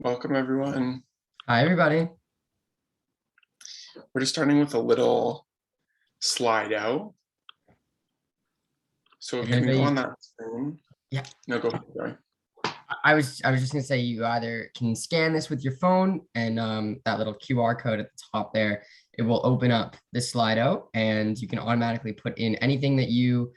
Welcome, everyone. Hi, everybody. We're just starting with a little slide out. So if you can go on that screen. Yeah. No, go ahead, Joey. I was just gonna say you either can scan this with your phone and that little QR code at the top there, it will open up this Slido and you can automatically put in anything that you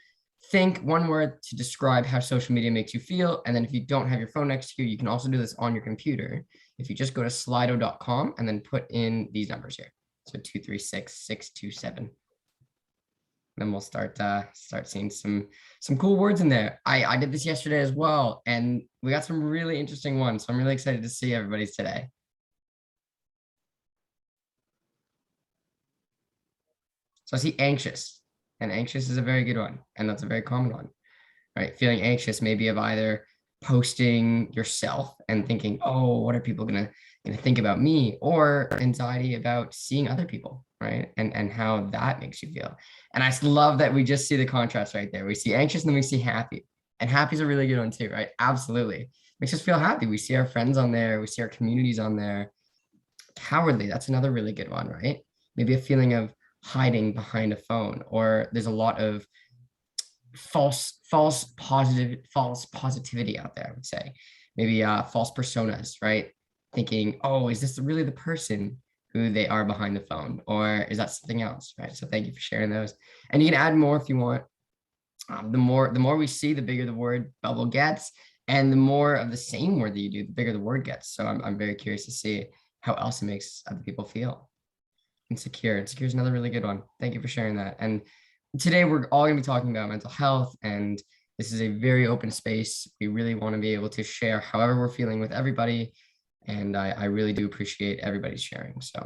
think, one word to describe how social media makes you feel. And then if you don't have your phone next to you, you can also do this on your computer. If you just go to slido.com and then put in these numbers here. So 236-627. Then we'll start seeing some cool words in there. I did this yesterday as well, and we got some really interesting ones. So I'm really excited to see everybody's today. So I see anxious, and anxious is a very good one, and that's a very common one, right? Feeling anxious maybe of either posting yourself and thinking, oh, what are people gonna think about me, or anxiety about seeing other people, right? And how that makes you feel. And I love that we just see the contrast right there. We see anxious and then we see happy. And happy is a really good one too, right? Absolutely. Makes us feel happy. We see our friends on there, we see our communities on there. Cowardly, that's another really good one, right? Maybe a feeling of hiding behind a phone, or there's a lot of false positivity out there, I would say. Maybe false personas, right? Thinking, oh, is this really the person who they are behind the phone, or is that something else, right? So thank you for sharing those. And you can add more if you want. The more we see, the bigger the word bubble gets, and the more of the same word that you do, the bigger the word gets. So I'm very curious to see how else it makes other people feel. Insecure is another really good one. Thank you for sharing that. And today we're all going to be talking about mental health, and this is a very open space. We really want to be able to share however we're feeling with everybody, and I really do appreciate everybody's sharing. So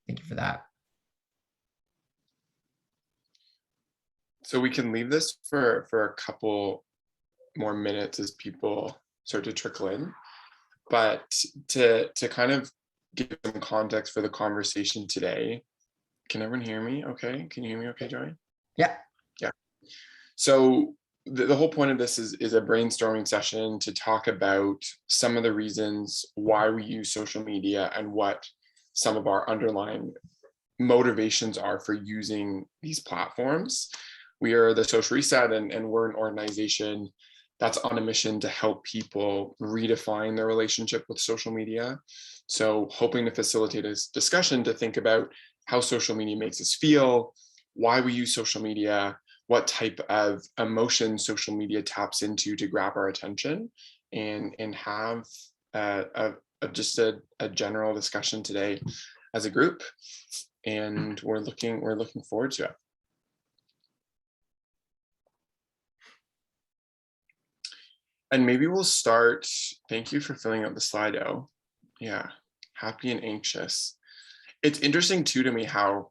thank you for that. So we can leave this for a couple more minutes as people start to trickle in. But to kind of give some context for the conversation today, can everyone hear me okay? Can you hear me okay, Joey? Yeah. Yeah. So the whole point of this is a brainstorming session to talk about some of the reasons why we use social media and what some of our underlying motivations are for using these platforms. We are the Social Reset, and we're an organization that's on a mission to help people redefine their relationship with social media. So hoping to facilitate a discussion to think about how social media makes us feel, why we use social media, what type of emotion social media taps into to grab our attention, and have just a general discussion today as a group. And we're looking forward to it. And maybe we'll start. Thank you for filling out the Slido. Yeah, happy and anxious. It's interesting too to me how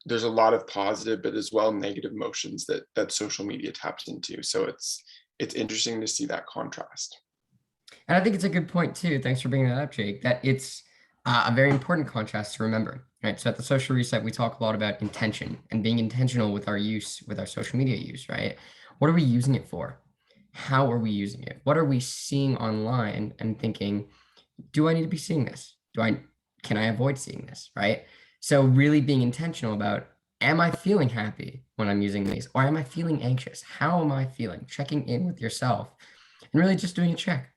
there's a lot of positive, but as well negative emotions that social media taps into. So it's interesting to see that contrast. And I think it's a good point too. Thanks for bringing that up, Jake. That it's a very important contrast to remember, right? So at the Social Reset, we talk a lot about intention and being intentional with our use, with our social media use, right? What are we using it for? How are we using it? What are we seeing online and thinking, do I need to be seeing this? Can I avoid seeing this, right? So really being intentional about, am I feeling happy when I'm using these, or am I feeling anxious? How am I feeling? Checking in with yourself and really just doing a check,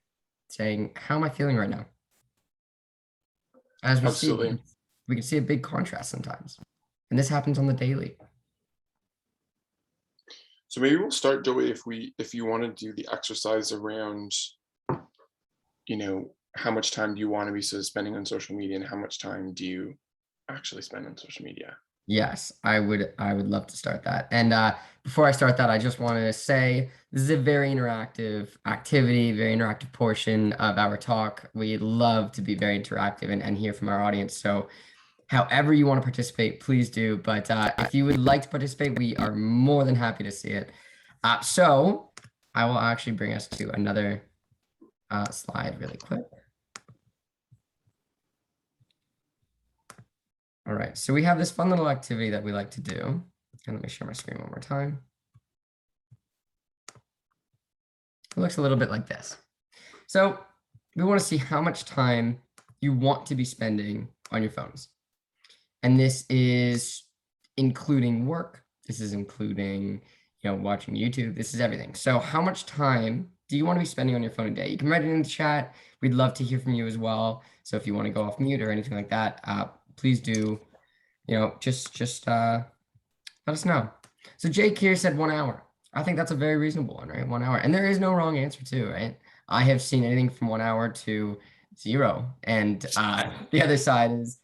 saying, how am I feeling right now? As we Absolutely. see, we can see a big contrast sometimes. And this happens on the daily. So maybe we'll start, Joey, if you want to do the exercise around, how much time do you want to be spending on social media, and how much time do you actually spend on social media? Yes, I would love to start that. And before I start that, I just want to say this is a very interactive activity, very interactive portion of our talk. We love to be very interactive and hear from our audience. So however you want to participate, please do. But if you would like to participate, we are more than happy to see it. So I will actually bring us to another slide really quick. All right, so we have this fun little activity that we like to do. And let me share my screen one more time. It looks a little bit like this. So we want to see how much time you want to be spending on your phones. And this is including work. This is including, watching YouTube. This is everything. So how much time do you want to be spending on your phone a day? You can write it in the chat. We'd love to hear from you as well. So if you want to go off mute or anything like that, please do, just let us know. So Jake here said 1 hour. I think that's a very reasonable one, right? 1 hour. And there is no wrong answer too, right? I have seen anything from 1 hour to 0. And the other side is,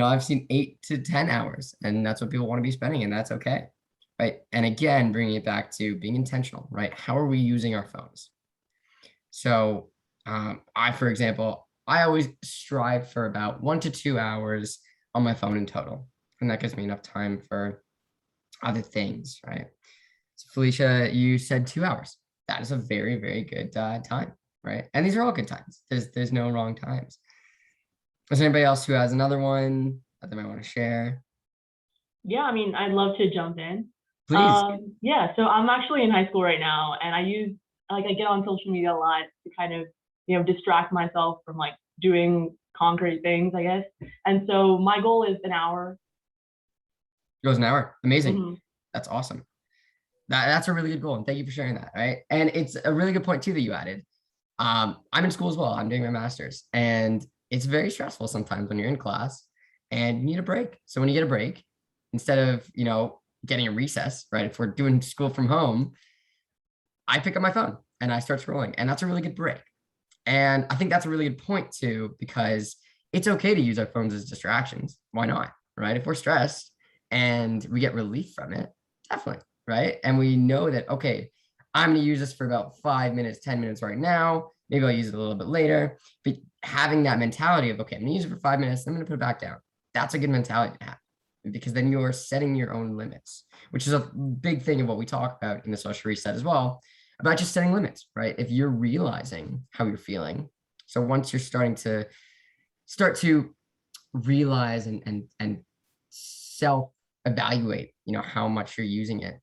I've seen 8 to 10 hours, and that's what people want to be spending, and that's okay, right? And again, bringing it back to being intentional, right? How are we using our phones? So for example, I always strive for about 1 to 2 hours on my phone in total. And that gives me enough time for other things, right? So Felicia, you said 2 hours. That is a very, very good time, right? And these are all good times. There's no wrong times. Is there anybody else who has another one that they might want to share? Yeah, I mean, I'd love to jump in. Please. Yeah, so I'm actually in high school right now, and I get on social media a lot to kind of, distract myself from like doing concrete things, I guess. And so my goal is an hour. Goes an hour. Amazing. Mhm. That's awesome. That's a really good goal, and thank you for sharing that, right? And it's a really good point too that you added. I'm in school as well. I'm doing my master's, and it's very stressful sometimes when you're in class and you need a break. So when you get a break, instead of, getting a recess, right? If we're doing school from home, I pick up my phone and I start scrolling, and that's a really good break. And I think that's a really good point too, because it's okay to use our phones as distractions. Why not, right? If we're stressed and we get relief from it, definitely, right? And we know that, okay, I'm going to use this for about 5 minutes, 10 minutes right now. Maybe I'll use it a little bit later. But having that mentality of, okay, I'm going to use it for 5 minutes, I'm going to put it back down. That's a good mentality to have, because then you're setting your own limits, which is a big thing of what we talk about in the social reset as well, about just setting limits, right? If you're realizing how you're feeling. So once you're starting to realize and self-evaluate, how much you're using it,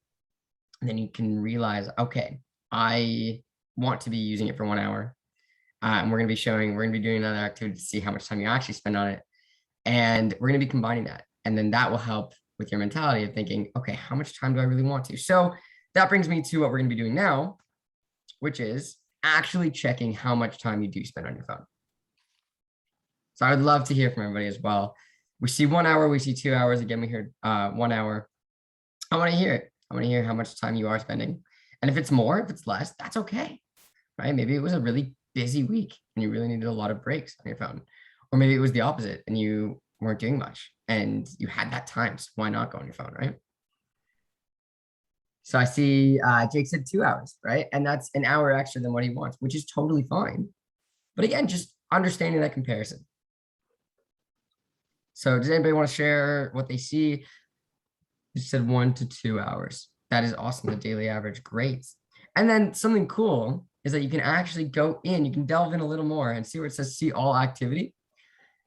and then you can realize, okay, I want to be using it for 1 hour. And we're going to be doing another activity to see how much time you actually spend on it. And we're going to be combining that. And then that will help with your mentality of thinking, okay, how much time do I really want to? So that brings me to what we're going to be doing now, which is actually checking how much time you do spend on your phone. So I would love to hear from everybody as well. We see 1 hour, we see 2 hours. Again, we heard 1 hour. I want to hear it. I want to hear how much time you are spending. And if it's more, if it's less, that's okay, right? Maybe it was a really busy week and you really needed a lot of breaks on your phone. Or maybe it was the opposite and you weren't doing much and you had that time. So why not go on your phone, right? So I see Jake said 2 hours, right? And that's an hour extra than what he wants, which is totally fine. But again, just understanding that comparison. So does anybody want to share what they see? You said 1 to 2 hours. That is awesome. The daily average, great. And then something cool is that you can actually go in, you can delve in a little more and see where it says see all activity.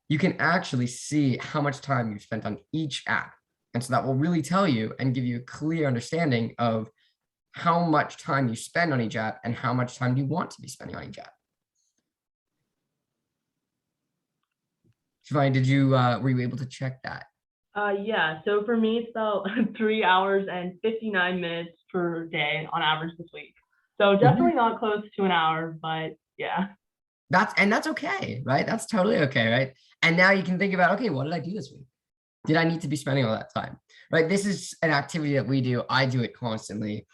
You can actually see how much time you've spent on each app. And so that will really tell you and give you a clear understanding of how much time you spend on each app and how much time you want to be spending on each app. Shivani, were you able to check that? Yeah, so for me, it's about 3 hours and 59 minutes per day on average this week. So definitely not close to an hour, but yeah. That's okay, right? That's totally okay, right? And now you can think about, okay, what did I do this week? Did I need to be spending all that time, right? This is an activity that we do. I do it constantly.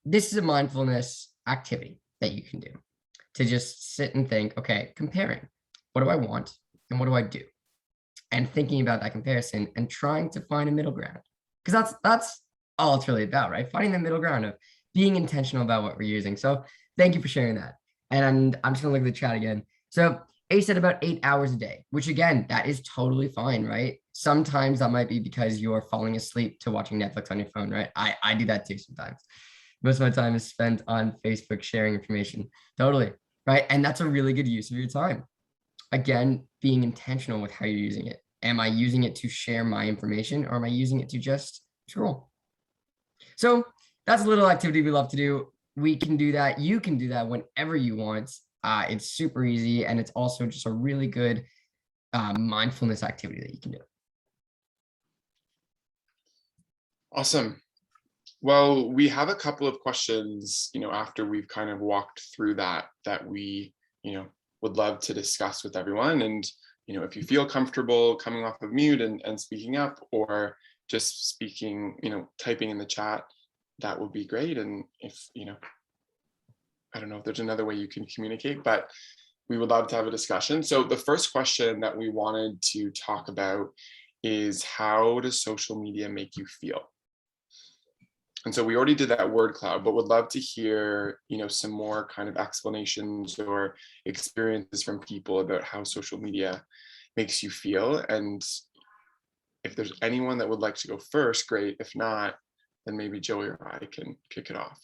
This is a mindfulness activity that you can do to just sit and think, okay, comparing, what do I want and what do I do? And thinking about that comparison and trying to find a middle ground, because that's all it's really about, right? Finding the middle ground of being intentional about what we're using. So thank you for sharing that. And I'm just gonna look at the chat again. So A said about 8 hours a day, which again, that is totally fine, right? Sometimes that might be because you're falling asleep to watching Netflix on your phone, right? I do that too sometimes. Most of my time is spent on Facebook sharing information. Totally, right? And that's a really good use of your time. Again, being intentional with how you're using it. Am I using it to share my information or am I using it to just scroll? So that's a little activity we love to do. We can do that. You can do that whenever you want. It's super easy, and it's also just a really good mindfulness activity that you can do. Awesome. Well, we have a couple of questions, after we've kind of walked through that we, would love to discuss with everyone. And, if you feel comfortable coming off of mute and speaking up, or just speaking, typing in the chat, that would be great. And if, I don't know if there's another way you can communicate, but we would love to have a discussion. So the first question that we wanted to talk about is, how does social media make you feel? And so we already did that word cloud, but would love to hear, some more kind of explanations or experiences from people about how social media makes you feel. And if there's anyone that would like to go first, great. If not, then maybe Joey or I can kick it off.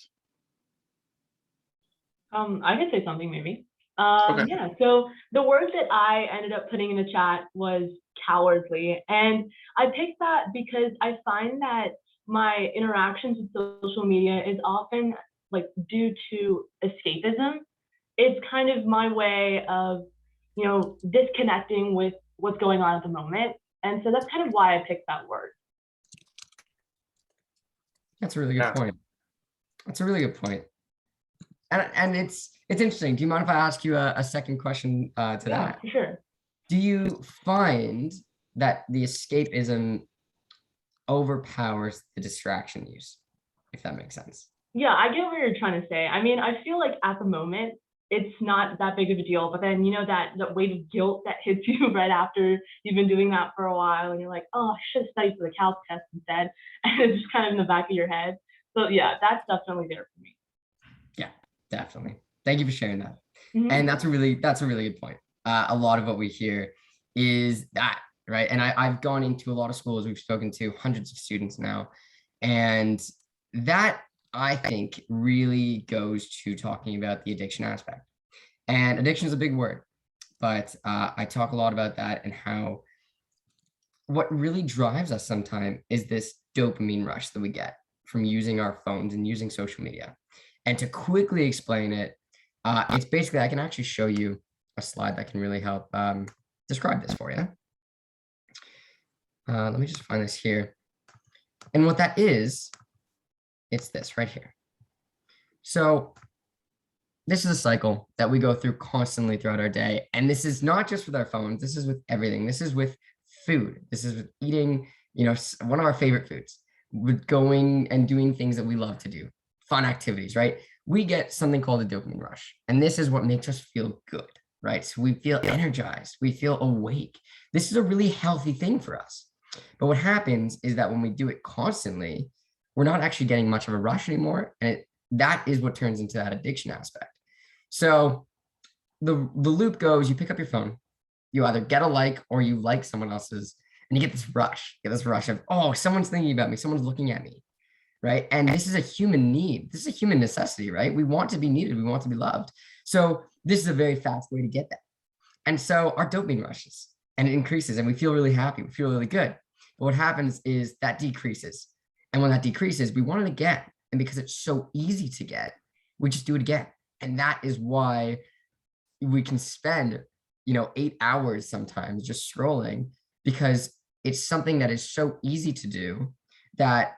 I can say something maybe. Okay. Yeah, so the word that I ended up putting in the chat was cowardly. And I picked that because I find that my interactions with social media is often like due to escapism. It's kind of my way of, disconnecting with what's going on at the moment. And so that's kind of why I picked that word. That's a really good point. That's a really good point. And it's interesting. Do you mind if I ask you a second question to that? Yeah, for sure. Do you find that the escapism overpowers the distraction use, if that makes sense? Yeah, I get what you're trying to say. I mean, I feel like at the moment, it's not that big of a deal, but then, that weight of guilt that hits you right after you've been doing that for a while, and you're like, oh, I should have studied for the Calc test instead. And it's just kind of in the back of your head. So yeah, that's definitely there for me. Yeah, definitely. Thank you for sharing that. Mm-hmm. And that's a really good point. A lot of what we hear is that, right? And I've gone into a lot of schools. We've spoken to hundreds of students now. And that, I think, really goes to talking about the addiction aspect. And addiction is a big word, but I talk a lot about that, and how what really drives us sometimes is this dopamine rush that we get from using our phones and using social media. And to quickly explain it, it's basically, I can actually show you a slide that can really help describe this for you. Let me just find this here. And what that is, it's this right here. So this is a cycle that we go through constantly throughout our day. And this is not just with our phones. This is with everything. This is with food. This is with eating, one of our favorite foods, with going and doing things that we love to do, fun activities, right? We get something called a dopamine rush. And this is what makes us feel good, right? So we feel energized. We feel awake. This is a really healthy thing for us. But what happens is that when we do it constantly, we're not actually getting much of a rush anymore. And that is what turns into that addiction aspect. So the loop goes, you pick up your phone, you either get a like or you like someone else's, and you get this rush. Of, oh, someone's thinking about me, someone's looking at me, right? And this is a human need. This is a human necessity, right? We want to be needed. We want to be loved. So this is a very fast way to get that. And so our dopamine rushes, and it increases, and we feel really happy. We feel really good. But what happens is that decreases. And when that decreases, we want it again. And because it's so easy to get, we just do it again. And that is why we can spend, 8 hours sometimes just scrolling, because it's something that is so easy to do that,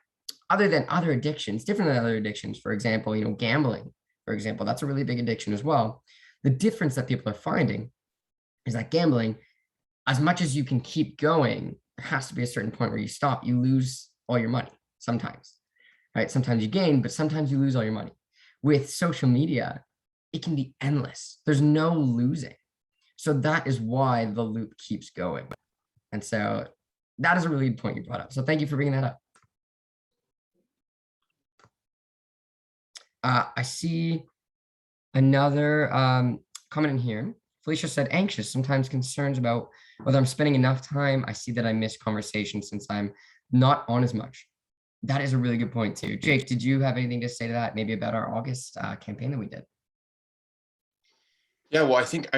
other than other addictions, different than other addictions, for example, gambling, for example, that's a really big addiction as well. The difference that people are finding is that gambling, as much as you can keep going, there has to be a certain point where you stop. You lose all your money sometimes, right? Sometimes you gain, but sometimes you lose all your money. With social media, it can be endless. There's no losing. So that is why the loop keeps going. And so that is a really good point you brought up. So thank you for bringing that up. I see another comment in here. Felicia said, anxious, sometimes concerns about whether I'm spending enough time. I see that I miss conversations since I'm not on as much. That is a really good point too. Jake, did you have anything to say to that? Maybe about our August campaign that we did? Yeah, well, I think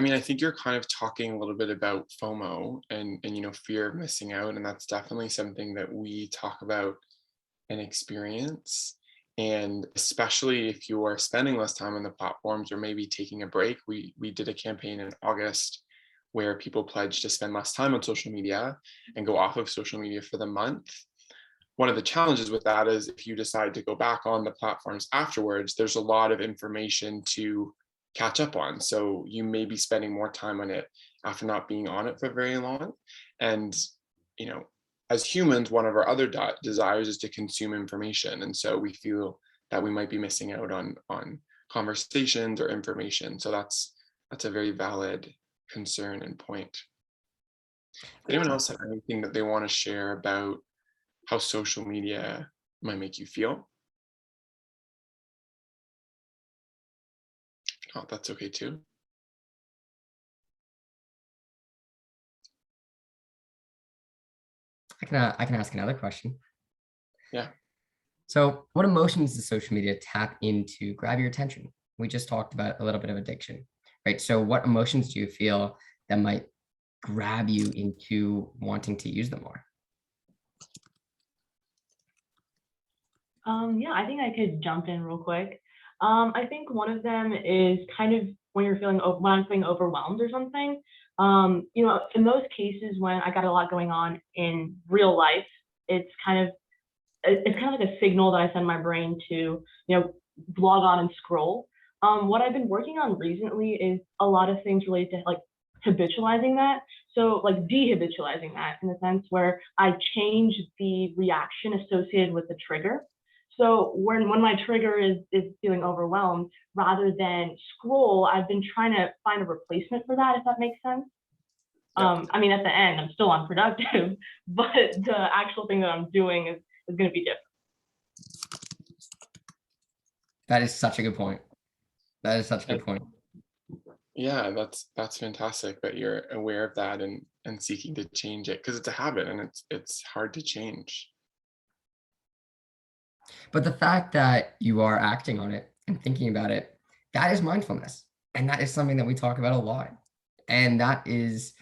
you're kind of talking a little bit about FOMO and fear of missing out. And that's definitely something that we talk about and experience. And especially if you are spending less time on the platforms or maybe taking a break, we did a campaign in August where people pledged to spend less time on social media and go off of social media for the month. One of the challenges with that is if you decide to go back on the platforms afterwards, there's a lot of information to catch up on. So you may be spending more time on it after not being on it for very long. And, you know, as humans, one of our other desires is to consume information. And so we feel that we might be missing out on conversations or information. So that's a very valid concern and point. Anyone else have anything that they want to share about how social media might make you feel? Oh, that's okay too. I can ask another question. Yeah. So what emotions does social media tap into grab your attention? We just talked about a little bit of addiction, right? So what emotions do you feel that might grab you into wanting to use them more? Yeah, I think I could jump in real quick. I think one of them is kind of when I'm feeling overwhelmed or something. You know, in those cases when I got a lot going on in real life, it's kind of like a signal that I send my brain to, you know, log on and scroll. What I've been working on recently is a lot of things related to like habitualizing that. So like dehabitualizing that in the sense where I change the reaction associated with the trigger. So when my trigger is feeling overwhelmed, rather than scroll, I've been trying to find a replacement for that, if that makes sense. Yeah. I mean, at the end, I'm still unproductive, but the actual thing that I'm doing is going to be different. That is such a good point. That is such a good point. Yeah, that's fantastic that you're aware of that and seeking to change it, because it's a habit and it's hard to change. But the fact that you are acting on it and thinking about it, that is mindfulness. And that is something that we talk about a lot. And that is,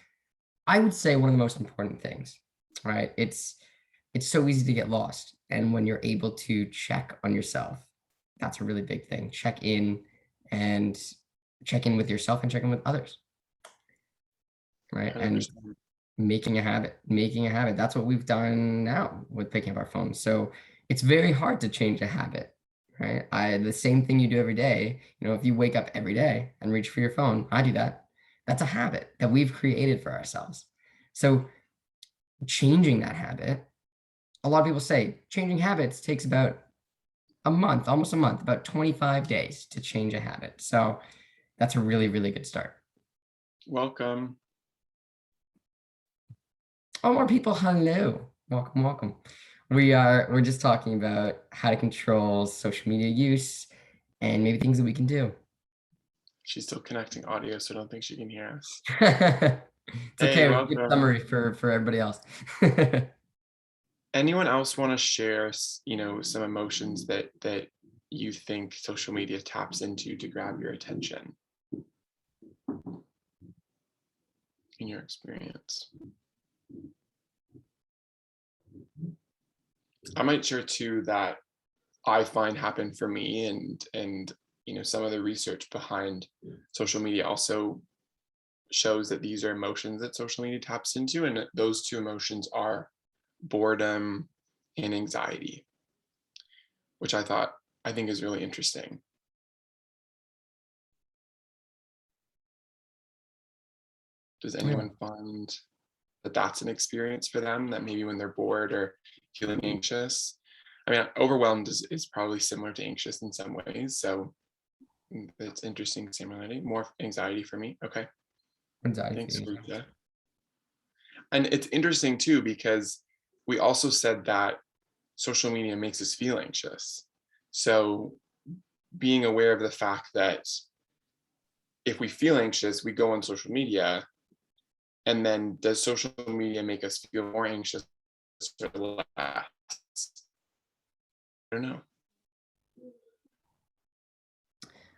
I would say, one of the most important things, right? It's so easy to get lost. And when you're able to check on yourself, that's a really big thing. Check in with yourself and check in with others, right? And 100%. making a habit. That's what we've done now with picking up our phones. So it's very hard to change a habit, right? The same thing you do every day, you know, if you wake up every day and reach for your phone, I do that. That's a habit that we've created for ourselves. So changing that habit, a lot of people say changing habits takes about a month, almost a month, about 25 days to change a habit. So that's a really, really good start. Welcome. Oh, more people. Hello. Welcome. We're just talking about how to control social media use and maybe things that we can do. She's still connecting audio, so I don't think she can hear us. It's okay. Hey, Good welcome. summary for everybody else. Anyone else want to share, you know, some emotions that you think social media taps into to grab your attention in your experience? I might share two that I find happen for me, and you know, some of the research behind social media also shows that these are emotions that social media taps into, and those two emotions are boredom and anxiety, which I think is really interesting. Does anyone find that that's an experience for them, that maybe when they're bored or feeling anxious? I mean, overwhelmed is probably similar to anxious in some ways. So it's interesting similarity. More anxiety for me. Okay. Anxiety. Thanks, Rita. And it's interesting too, because we also said that social media makes us feel anxious. So being aware of the fact that if we feel anxious, we go on social media, and then does social media make us feel more anxious or less? I don't know.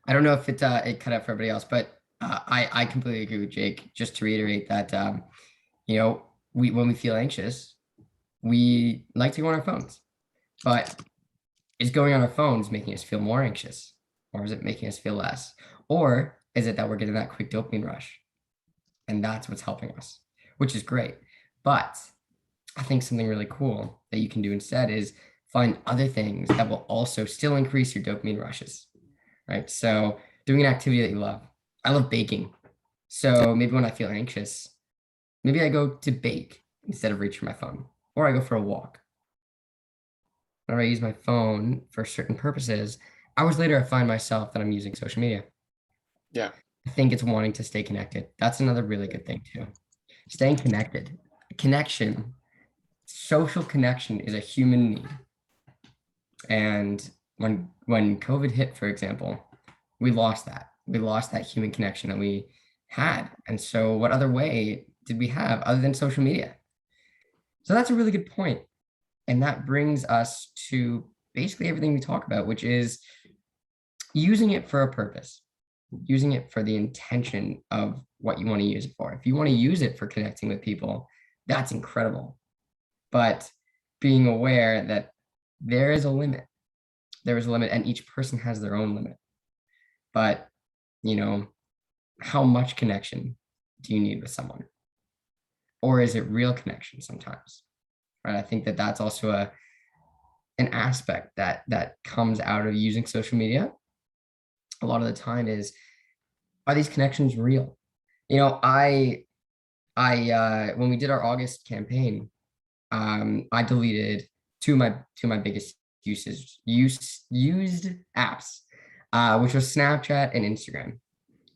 I don't know if it cut out for everybody else, but I completely agree with Jake. Just to reiterate that, you know, when we feel anxious, we like to go on our phones, but is going on our phones making us feel more anxious, or is it making us feel less? Or is it that we're getting that quick dopamine rush? And that's what's helping us, which is great. But I think something really cool that you can do instead is find other things that will also still increase your dopamine rushes, right? So doing an activity that you love. I love baking. So maybe when I feel anxious, maybe I go to bake instead of reach for my phone, or I go for a walk. Whenever I use my phone for certain purposes, hours later, I find myself that I'm using social media. Yeah. I think it's wanting to stay connected. That's another really good thing too. Staying connected. Connection, social connection is a human need. And when COVID hit, for example, we lost that. We lost that human connection that we had. And so what other way did we have other than social media? So that's a really good point. And that brings us to basically everything we talk about, which is using it for a purpose, using it for the intention of what you want to use it for. If you want to use it for connecting with people, that's incredible. But being aware that there is a limit. There is a limit, and each person has their own limit. But, you know, how much connection do you need with someone? Or is it real connection sometimes? Right? I think that that's also an aspect that comes out of using social media a lot of the time is, are these connections real? You know, I when we did our August campaign, I deleted two of my biggest used apps, which was Snapchat and Instagram.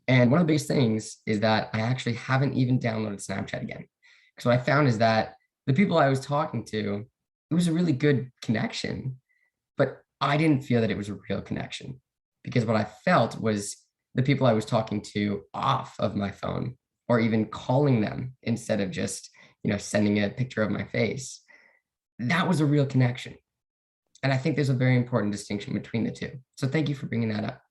And one of the biggest things is that I actually haven't even downloaded Snapchat again. Because what I found is that the people I was talking to, it was a really good connection, but I didn't feel that it was a real connection, because what I felt was the people I was talking to off of my phone, or even calling them instead of just, you know, sending a picture of my face. That was a real connection. And I think there's a very important distinction between the two. So thank you for bringing that up.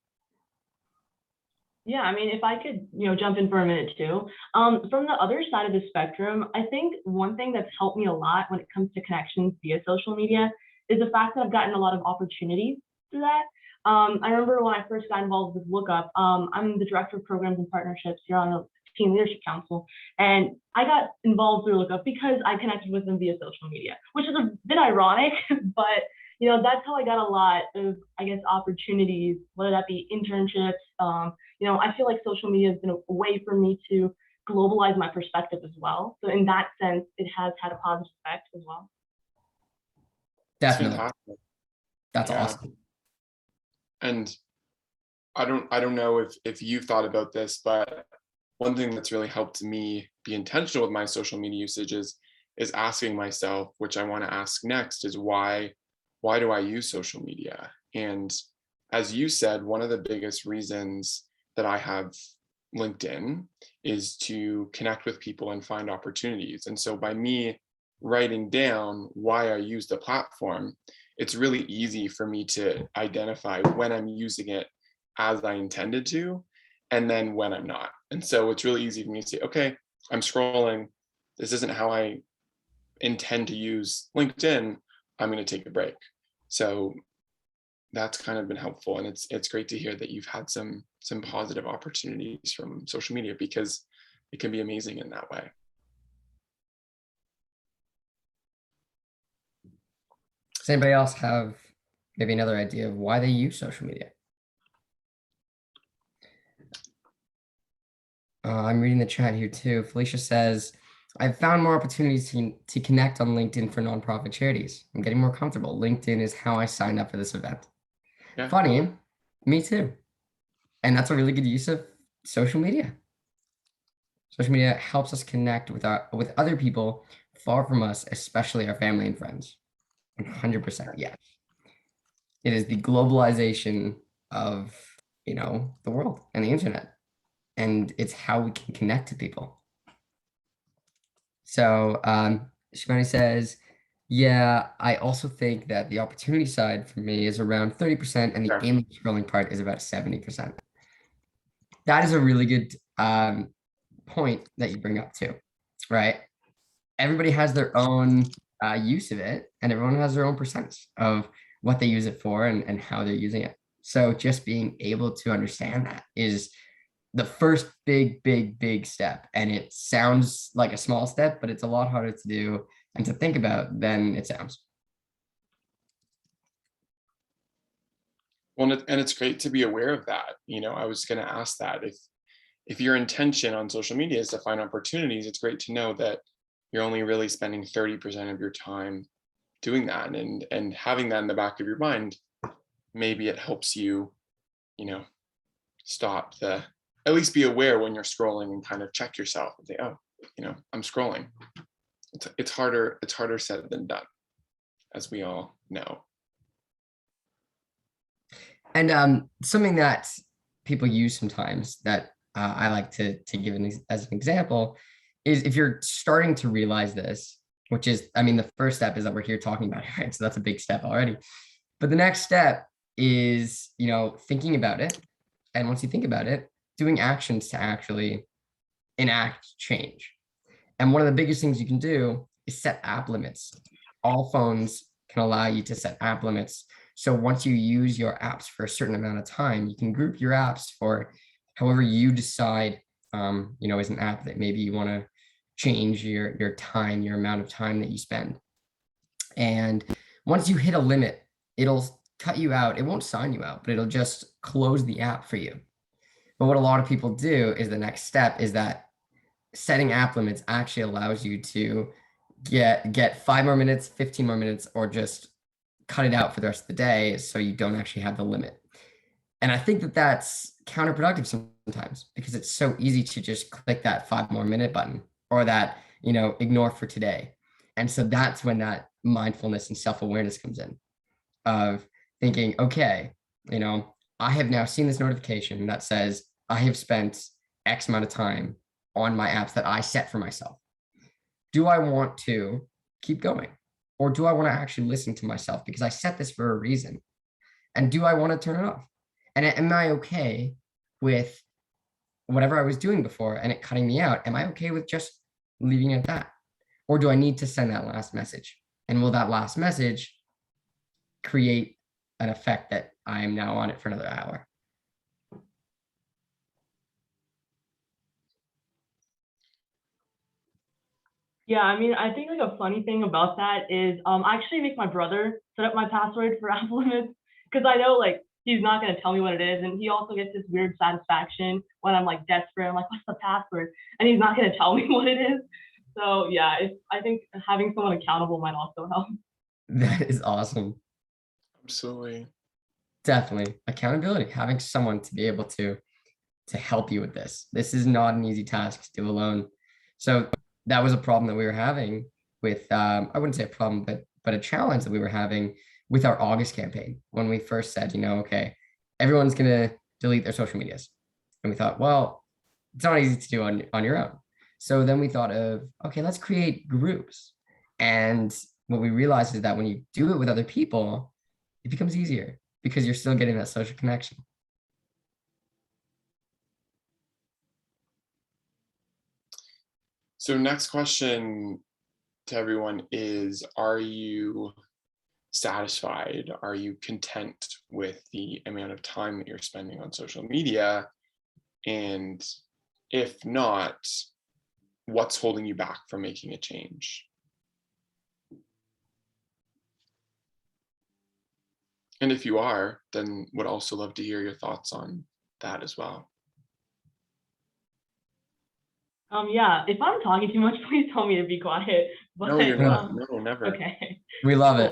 Yeah, I mean, if I could, jump in for a minute too. From the other side of the spectrum, I think one thing that's helped me a lot when it comes to connections via social media is the fact that I've gotten a lot of opportunities through that. I remember when I first got involved with LookUp, I'm the director of programs and partnerships here on the Team Leadership Council, and I got involved through LookUp because I connected with them via social media, which is a bit ironic, but that's how I got a lot of, I guess, opportunities, whether that be internships. I feel like social media has been a way for me to globalize my perspective as well. So in that sense, it has had a positive effect as well. Definitely. That's Yeah. awesome. And I don't know if you've thought about this, but one thing that's really helped me be intentional with my social media usage is asking myself, which I want to ask next, is why do I use social media? And as you said, one of the biggest reasons that I have LinkedIn is to connect with people and find opportunities. And so by me writing down why I use the platform, it's really easy for me to identify when I'm using it as I intended to, and then when I'm not. And so it's really easy for me to say, okay, I'm scrolling. This isn't how I intend to use LinkedIn. I'm going to take a break. So that's kind of been helpful. And it's great to hear that you've had some positive opportunities from social media, because it can be amazing in that way. Does anybody else have maybe another idea of why they use social media? I'm reading the chat here too. Felicia says, I've found more opportunities to connect on LinkedIn for nonprofit charities. I'm getting more comfortable. LinkedIn is how I signed up for this event. Yeah. Funny, me too. And that's a really good use of social media. Social media helps us connect with other people far from us, especially our family and friends. 100%, yes. It is the globalization of, the world and the internet. And it's how we can connect to people. So Shivani says, yeah, I also think that the opportunity side for me is around 30%, and the aimless scrolling part is about 70%. That is a really good point that you bring up too, right? Everybody has their own use of it, and everyone has their own percentage of what they use it for and how they're using it. So just being able to understand that is the first big step. And it sounds like a small step, but it's a lot harder to do and to think about than it sounds. Well, and it's great to be aware of that. I was going to ask that if your intention on social media is to find opportunities, it's great to know that you're only really spending 30% of your time doing that, and having that in the back of your mind. Maybe it helps you, stop at least be aware when you're scrolling and kind of check yourself and say, oh, I'm scrolling. It's harder said than done, as we all know. And something that people use sometimes that I like to give as an example is if you're starting to realize this, which is, the first step is that we're here talking about it, right? So that's a big step already. But the next step is, thinking about it. And once you think about it, doing actions to actually enact change. And one of the biggest things you can do is set app limits. All phones can allow you to set app limits. So once you use your apps for a certain amount of time, you can group your apps for however you decide, is an app that maybe you want to change your time, your amount of time that you spend. And once you hit a limit, it'll cut you out. It won't sign you out, but it'll just close the app for you. But what a lot of people do is the next step is that setting app limits actually allows you to get 5 more minutes, 15 more minutes, or just cut it out for the rest of the day so you don't actually have the limit. And I think that that's counterproductive sometimes because it's so easy to just click that 5 more minute button or that, ignore for today. And so that's when that mindfulness and self-awareness comes in of thinking, okay, I have now seen this notification that says I have spent X amount of time on my apps that I set for myself. Do I want to keep going? Or do I want to actually listen to myself because I set this for a reason? And do I want to turn it off? And am I okay with whatever I was doing before and it cutting me out? Am I okay with just leaving it at that? Or do I need to send that last message? And will that last message create an effect that I am now on it for another hour? Yeah, I think like a funny thing about that is I actually make my brother set up my password for app limits because I know like he's not going to tell me what it is, and he also gets this weird satisfaction when I'm like desperate. I'm like, what's the password? And he's not going to tell me what it is. So yeah, I think having someone accountable might also help. That is awesome. Absolutely. Definitely. Accountability, having someone to be able to help you with this. This is not an easy task to do alone. So that was a problem that we were having with, I wouldn't say a problem, but a challenge that we were having with our August campaign when we first said, okay, everyone's going to delete their social medias. And we thought, well, it's not easy to do on your own. So then we thought of, okay, let's create groups. And what we realized is that when you do it with other people, it becomes easier because you're still getting that social connection. So next question to everyone is, are you satisfied? Are you content with the amount of time that you're spending on social media? And if not, what's holding you back from making a change? And if you are, then would also love to hear your thoughts on that as well. Yeah, if I'm talking too much, please tell me to be quiet. But, No, you're not. No, never. Okay. We love it.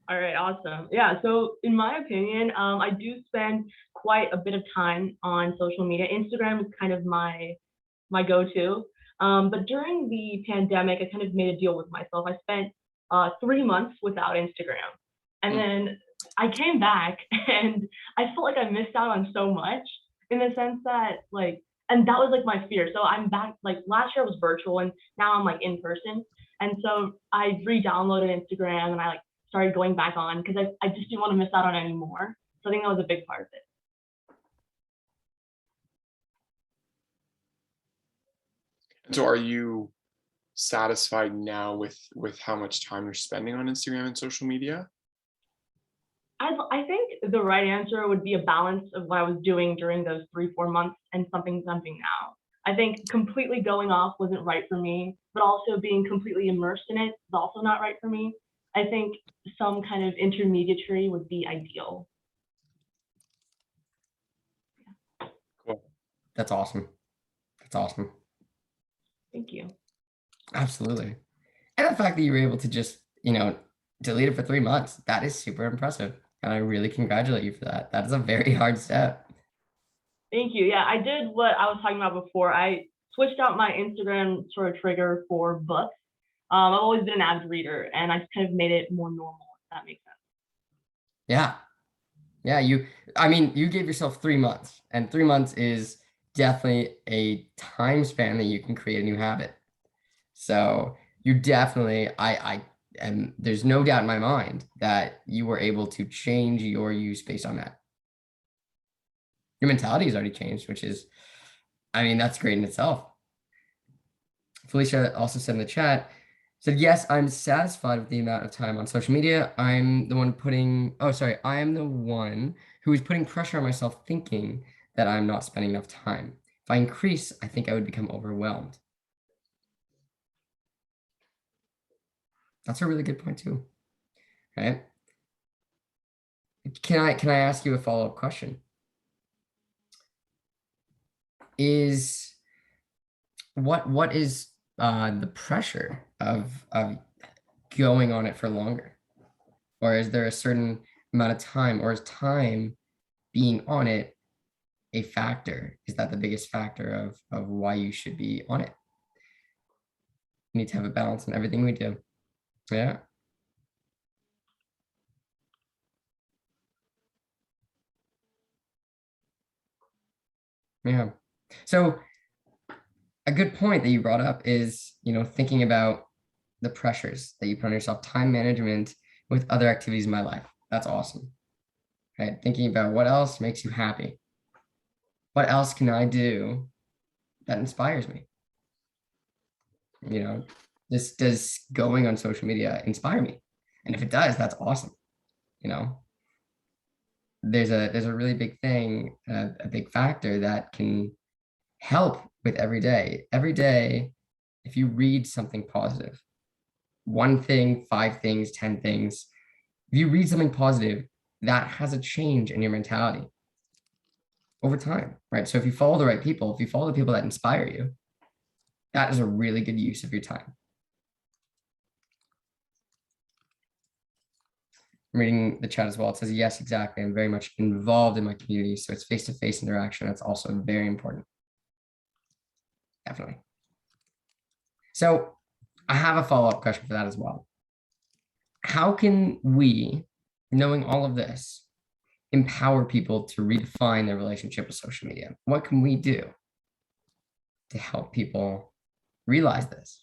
All right, awesome. Yeah, so in my opinion, I do spend quite a bit of time on social media. Instagram is kind of my go-to. But during the pandemic, I kind of made a deal with myself. I spent 3 months without Instagram. And then I came back and I felt like I missed out on so much in the sense that and that was like my fear. So I'm back, like last year I was virtual and now I'm like in person. And so I re-downloaded Instagram and I started going back on because I just didn't want to miss out on any more. So I think that was a big part of it. So are you satisfied now with how much time you're spending on Instagram and social media? I think the right answer would be a balance of what I was doing during those 3-4 months and something I'm doing now. I think completely going off wasn't right for me, but also being completely immersed in it is also not right for me. I think some kind of intermediary would be ideal. Cool. That's awesome. That's awesome. Thank you. Absolutely. And the fact that you were able to just, delete it for 3 months, that is super impressive. And I really congratulate you for that. That is a very hard step. Thank you. Yeah, I did what I was talking about before. I switched out my Instagram sort of trigger for books. I've always been an avid reader, and I kind of made it more normal, if that makes sense. Yeah. Yeah, you gave yourself 3 months, and 3 months is definitely a time span that you can create a new habit. So you definitely, and there's no doubt in my mind that you were able to change your use based on that. Your mentality has already changed, which is, that's great in itself. Felicia also said in the chat, said, yes, I'm satisfied with the amount of time on social media. I am the one who is putting pressure on myself thinking that I'm not spending enough time. If I increase, I think I would become overwhelmed. That's a really good point too, right? Can I ask you a follow-up question? What is the pressure of going on it for longer? Or is there a certain amount of time, or is time being on it a factor? Is that the biggest factor of why you should be on it? We need to have a balance in everything we do. Yeah. Yeah. So a good point that you brought up is, thinking about the pressures that you put on yourself, time management with other activities in my life. That's awesome. Right? Thinking about what else makes you happy. What else can I do that inspires me? Does going on social media inspire me? And if it does, that's awesome. There's a really big thing, a big factor that can help with every day. Every day, if you read something positive, 1 thing, 5 things, 10 things, if you read something positive, that has a change in your mentality over time, right? So if you follow the right people, if you follow the people that inspire you, that is a really good use of your time. I'm reading the chat as well. It says, yes, exactly. I'm very much involved in my community. So it's face-to-face interaction. That's also very important. Definitely. So I have a follow-up question for that as well. How can we, knowing all of this, empower people to redefine their relationship with social media? What can we do to help people realize this?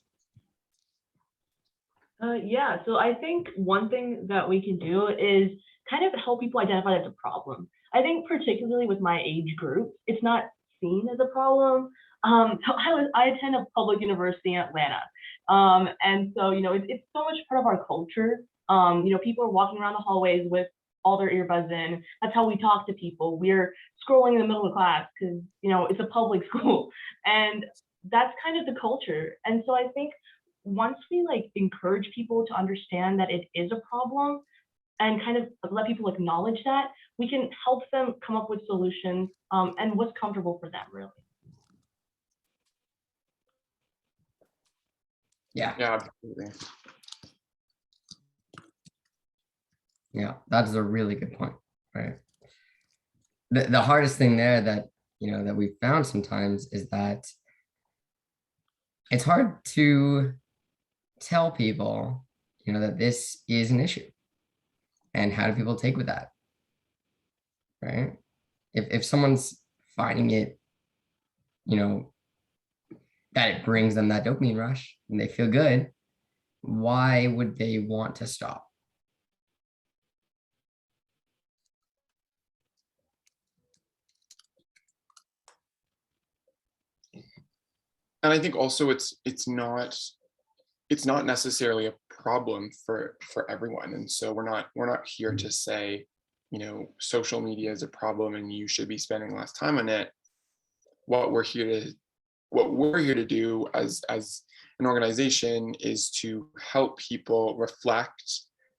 Yeah, so I think one thing that we can do is kind of help people identify that it's a problem. I think particularly with my age group, it's not seen as a problem. So I attend a public university in Atlanta. And so, it's so much part of our culture. People are walking around the hallways with all their earbuds in. That's how we talk to people. We're scrolling in the middle of class because, it's a public school. And that's kind of the culture. And so I think once we encourage people to understand that it is a problem and kind of let people acknowledge that, we can help them come up with solutions and what's comfortable for them, really. Yeah. Yeah, absolutely. Yeah, that is a really good point, right? The hardest thing there that, that we found sometimes is that it's hard to tell people, that this is an issue. And how do people take with that, right? If someone's finding it, that it brings them that dopamine rush and they feel good, why would they want to stop? And I think also it's not necessarily a problem for everyone. And so we're not here to say social media is a problem and you should be spending less time on it. What we're here to do as an organization is to help people reflect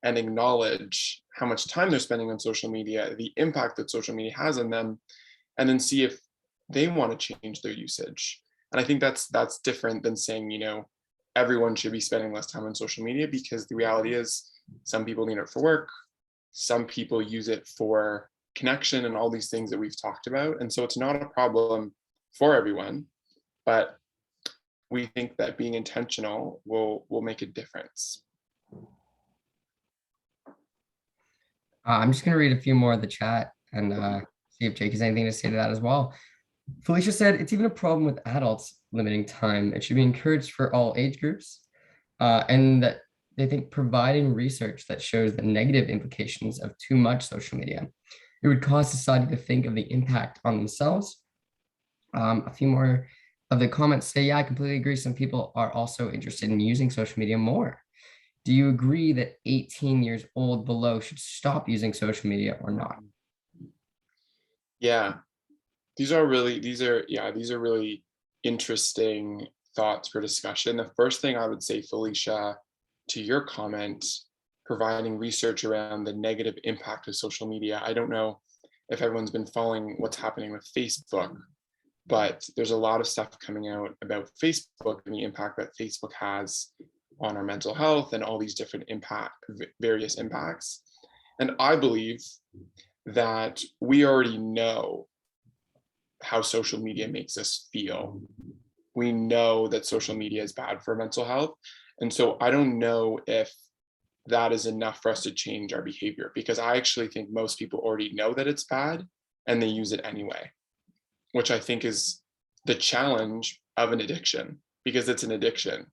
and acknowledge how much time they're spending on social media, the impact that social media has on them, and then see if they want to change their usage. And I think that's different than saying, everyone should be spending less time on social media, because the reality is some people need it for work, some people use it for connection and all these things that we've talked about. And so it's not a problem for everyone, but we think that being intentional will make a difference. I'm just going to read a few more of the chat and see if Jake has anything to say to that as well. Felicia said, it's even a problem with adults limiting time. It should be encouraged for all age groups. And that they think providing research that shows the negative implications of too much social media, it would cause society to think of the impact on themselves. A few more of the comments say, yeah, I completely agree. Some people are also interested in using social media more. Do you agree that 18 years old below should stop using social media or not? Yeah, these are really interesting thoughts for discussion. The first thing I would say, Felicia, to your comment, providing research around the negative impact of social media. I don't know if everyone's been following what's happening with Facebook, but there's a lot of stuff coming out about Facebook and the impact that Facebook has on our mental health and all these different various impacts. And I believe that we already know how social media makes us feel. We know that social media is bad for mental health. And so I don't know if that is enough for us to change our behavior, because I actually think most people already know that it's bad and they use it anyway, which I think is the challenge of an addiction, because it's an addiction.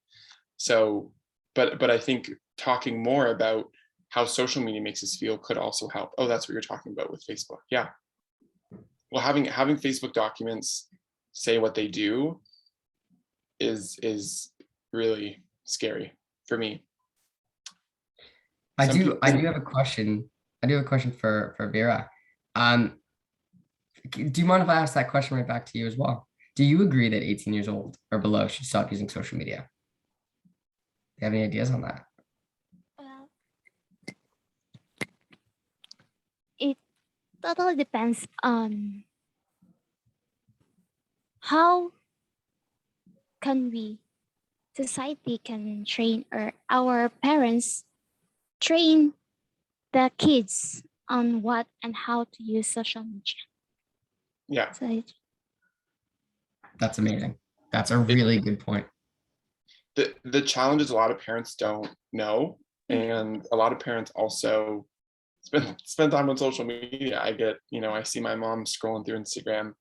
So, but I think talking more about how social media makes us feel could also help. Oh, that's what you're talking about with Facebook. Yeah. Well, having Facebook documents say what they do is really scary for me. I do have a question. I do have a question for Vera. Do you mind if I ask that question right back to you as well? Do you agree that 18 years old or below should stop using social media? Do you have any ideas on that? Well, it totally depends on how society can train, or our parents train the kids on what and how to use social media. Yeah. So That's amazing. That's a really good point. The challenge is a lot of parents don't know, and a lot of parents also spend time on social media. I see my mom scrolling through Instagram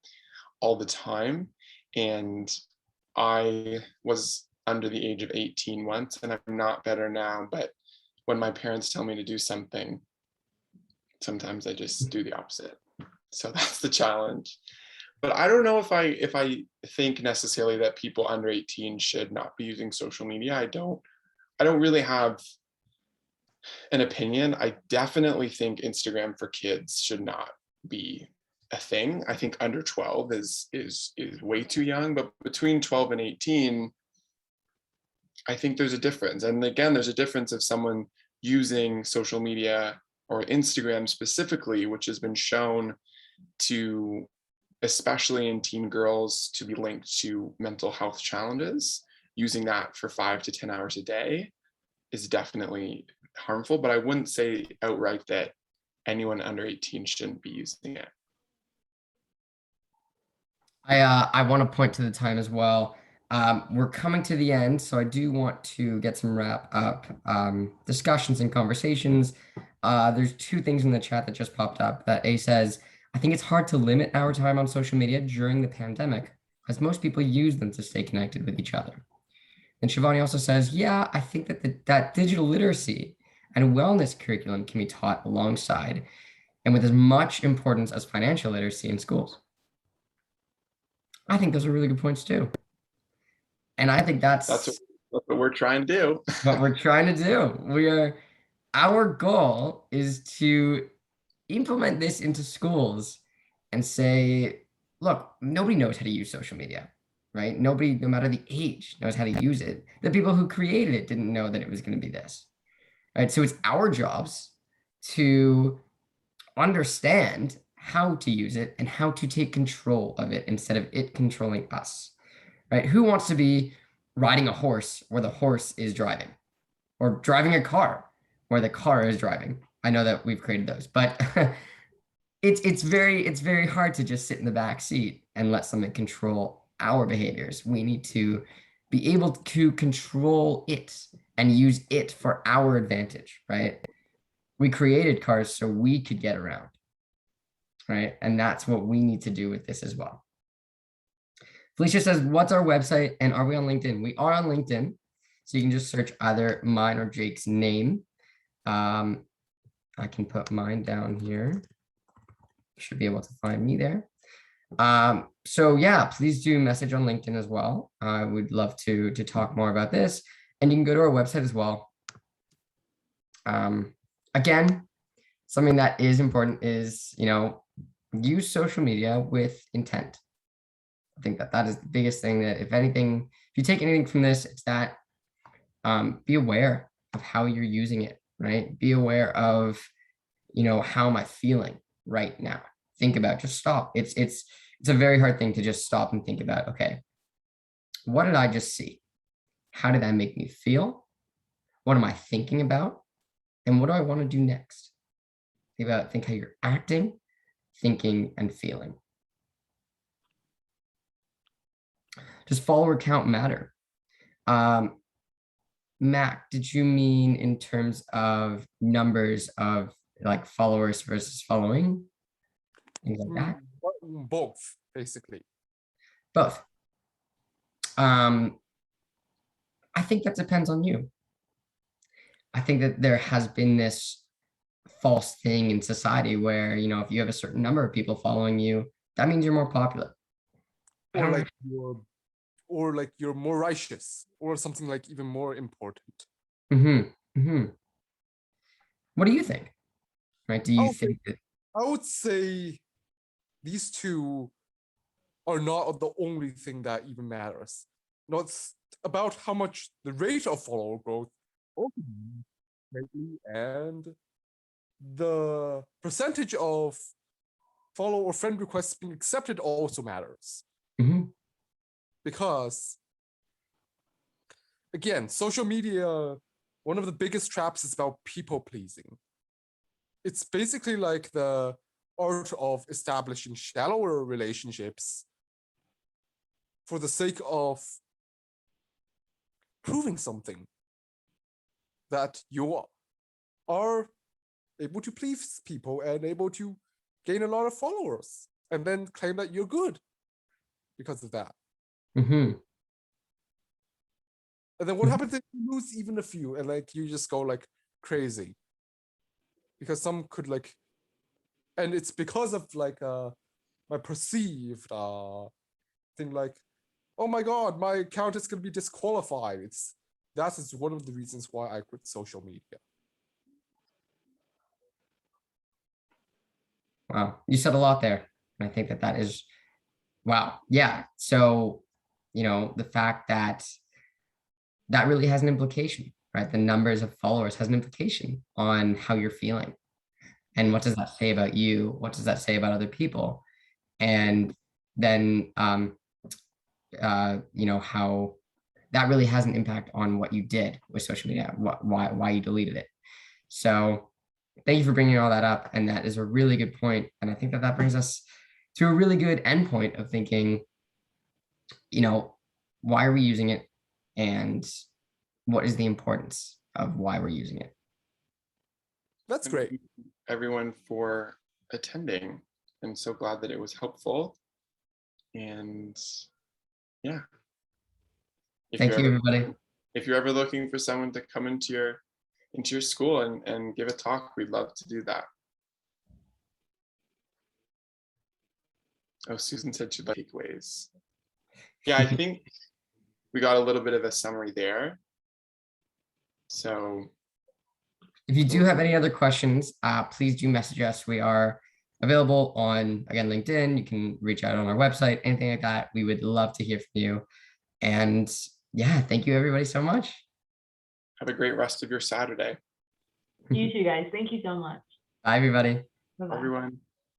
all the time, and I was under the age of 18 once, and I'm not better now, but when my parents tell me to do something, sometimes I just do the opposite. So that's the challenge. But I don't know if I think necessarily that people under 18 should not be using social media. I don't really have an opinion. I definitely think Instagram for kids should not be a thing. I think under 12 is way too young, but between 12 and 18, I think there's a difference. And again, there's a difference of someone using social media or Instagram specifically, which has been shown to, especially in teen girls, to be linked to mental health challenges. Using that for 5 to 10 hours a day is definitely harmful, but I wouldn't say outright that anyone under 18 shouldn't be using it. I want to point to the time as well. We're coming to the end, so I do want to get some wrap up discussions and conversations. There's two things in the chat that just popped up. That A says, I think it's hard to limit our time on social media during the pandemic, as most people use them to stay connected with each other. And Shivani also says, yeah, I think that digital literacy and wellness curriculum can be taught alongside and with as much importance as financial literacy in schools. I think those are really good points too. And I think that's what we're trying to do. What we're trying to do. Our goal is to implement this into schools and say, look, nobody knows how to use social media, right? Nobody, no matter the age, knows how to use it. The people who created it didn't know that it was going to be this, right? So it's our jobs to understand how to use it and how to take control of it instead of it controlling us, right? Who wants to be riding a horse where the horse is driving, or driving a car where the car is driving? I know that we've created those, but it's very hard to just sit in the back seat and let something control our behaviors. We need to be able to control it and use it for our advantage, right? We created cars so we could get around, right? And that's what we need to do with this as well. Felicia says, what's our website and are we on LinkedIn? We are on LinkedIn. So you can just search either mine or Jake's name. I can put mine down here. You should be able to find me there. So yeah, please do message on LinkedIn as well. I would love to talk more about this. And you can go to our website as well. Again, something that is important is, use social media with intent. I think that is the biggest thing, that if anything, if you take anything from this, it's that be aware of how you're using it, right? Be aware of, how am I feeling right now? Think about, just stop. It's a very hard thing to just stop and think about, okay, what did I just see? How did that make me feel? What am I thinking about? And what do I want to do next? Think how you're acting, thinking, and feeling. Does follower count matter? Mac, did you mean in terms of numbers of like followers versus following? Things like that? Both, basically. Both. I think that depends on you. I think that there has been this false thing in society where, if you have a certain number of people following you, that means you're more popular. Or like you're more righteous, or something like even more important. What do you think? Right? Do you think that? I would say these two are not the only thing that even matters. It's about how much the rate of follower growth and the percentage of follow or friend requests being accepted also matters. Because again, social media, one of the biggest traps is about people pleasing. It's basically like the art of establishing shallower relationships for the sake of proving something, that you are able to please people and able to gain a lot of followers, and then claim that you're good because of that. And then what happens if you lose even a few and like you just go like crazy? Because some could like, and it's because of like my perceived thing, like, oh my god, my account is gonna be disqualified. That is one of the reasons why I quit social media. Wow, you said a lot there. And I think that is, wow. Yeah. So, the fact that really has an implication, right? The numbers of followers has an implication on how you're feeling. And what does that say about you? What does that say about other people? And then, how that really has an impact on what you did with social media, why you deleted it. So thank you for bringing all that up. And that is a really good point. And I think that brings us to a really good endpoint of thinking, why are we using it? And what is the importance of why we're using it? That's great. Thank you, everyone, for attending. I'm so glad that it was helpful. And yeah. Thank you, everybody. If you're ever looking for someone to come into your school and give a talk, we'd love to do that. Oh, Susan said she'd like takeaways. Yeah, I think we got a little bit of a summary there. So If you do have any other questions, please do message us. We are available on, again, LinkedIn. You can reach out on our website, anything like that. We would love to hear from you. And yeah, thank you everybody so much. Have a great rest of your Saturday. You too, guys. Thank you so much. Bye, everybody. Bye-bye. Everyone.